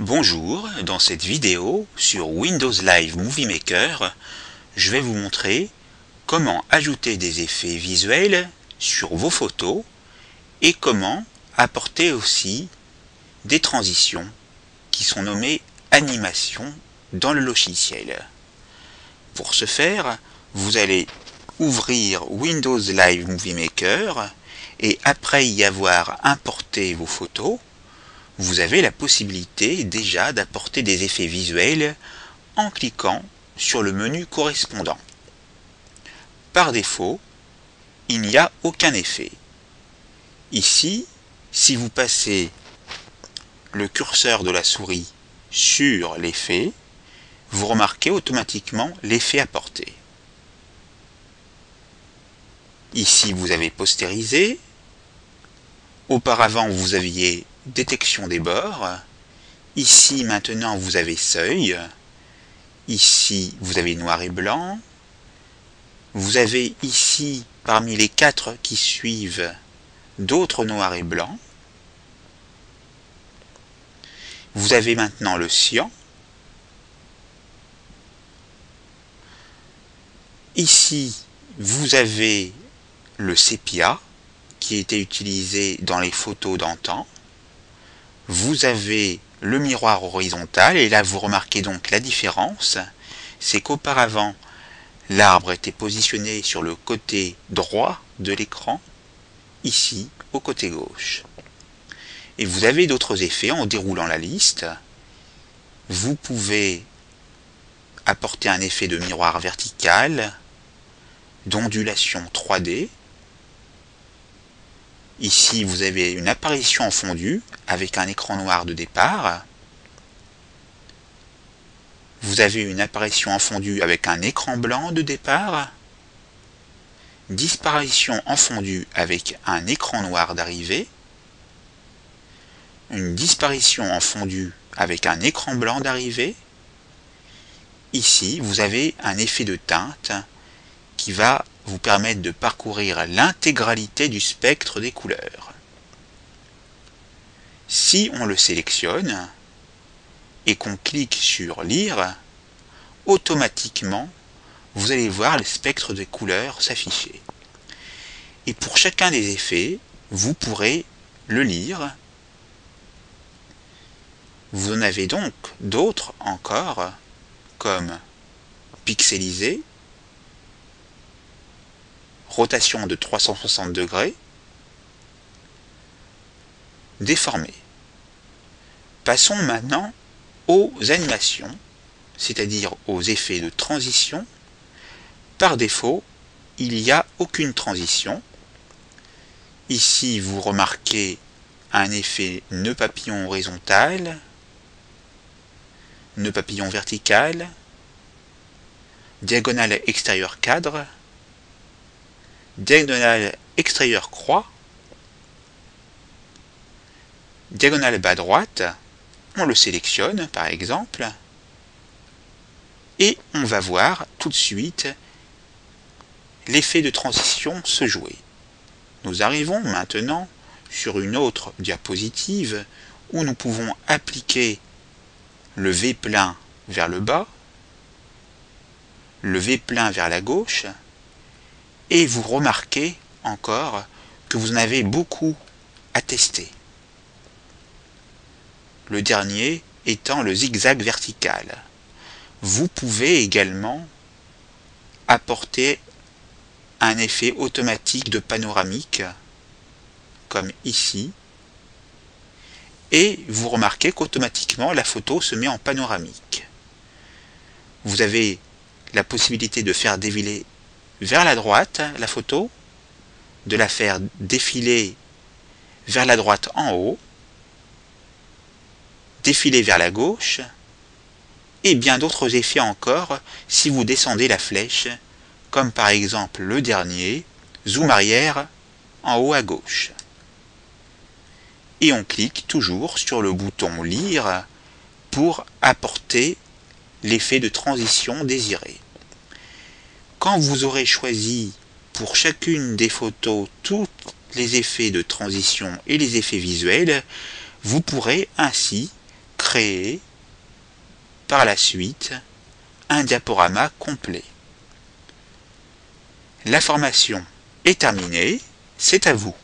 Bonjour, dans cette vidéo sur Windows Live Movie Maker, je vais vous montrer comment ajouter des effets visuels sur vos photos et comment apporter aussi des transitions qui sont nommées animations dans le logiciel. Pour ce faire, vous allez ouvrir Windows Live Movie Maker et après y avoir importé vos photos, vous avez la possibilité déjà d'apporter des effets visuels en cliquant sur le menu correspondant. Par défaut, il n'y a aucun effet. Ici, si vous passez le curseur de la souris sur l'effet, vous remarquez automatiquement l'effet apporté. Ici, vous avez postérisé. Auparavant, vous aviez détection des bords. Ici, maintenant, vous avez seuil. Ici, vous avez noir et blanc. Vous avez ici, parmi les 4 qui suivent, d'autres noirs et blancs. Vous avez maintenant le cyan. Ici, vous avez le sépia, qui était utilisé dans les photos d'antan. Vous avez le miroir horizontal, et là vous remarquez donc la différence, c'est qu'auparavant l'arbre était positionné sur le côté droit de l'écran, ici au côté gauche. Et vous avez d'autres effets en déroulant la liste. Vous pouvez apporter un effet de miroir vertical, d'ondulation 3D. Ici, vous avez une apparition en fondu avec un écran noir de départ. Vous avez une apparition en fondu avec un écran blanc de départ. Disparition en fondu avec un écran noir d'arrivée. Une disparition en fondu avec un écran blanc d'arrivée. Ici, vous avez un effet de teinte qui va vous permettre de parcourir l'intégralité du spectre des couleurs. Si on le sélectionne et qu'on clique sur lire, automatiquement vous allez voir le spectre des couleurs s'afficher. Et pour chacun des effets, vous pourrez le lire. Vous en avez donc d'autres encore, comme pixelisé, rotation de 360 degrés, déformé. Passons maintenant aux animations, c'est-à-dire aux effets de transition. Par défaut, il n'y a aucune transition. Ici, vous remarquez un effet nœud papillon horizontal, nœud papillon vertical, diagonale extérieure cadre, diagonale extérieure croix, diagonale bas droite, on le sélectionne par exemple, et on va voir tout de suite l'effet de transition se jouer. Nous arrivons maintenant sur une autre diapositive où nous pouvons appliquer le V-plein vers le bas, le V-plein vers la gauche, et vous remarquez encore que vous en avez beaucoup à tester. Le dernier étant le zigzag vertical. Vous pouvez également apporter un effet automatique de panoramique, comme ici, et vous remarquez qu'automatiquement la photo se met en panoramique. Vous avez la possibilité de faire défiler vers la droite la photo, de la faire défiler vers la droite en haut, défiler vers la gauche, et bien d'autres effets encore si vous descendez la flèche, comme par exemple le dernier, zoom arrière en haut à gauche. Et on clique toujours sur le bouton lire pour apporter l'effet de transition désiré. Quand vous aurez choisi pour chacune des photos tous les effets de transition et les effets visuels, vous pourrez ainsi créer par la suite un diaporama complet. La formation est terminée, c'est à vous.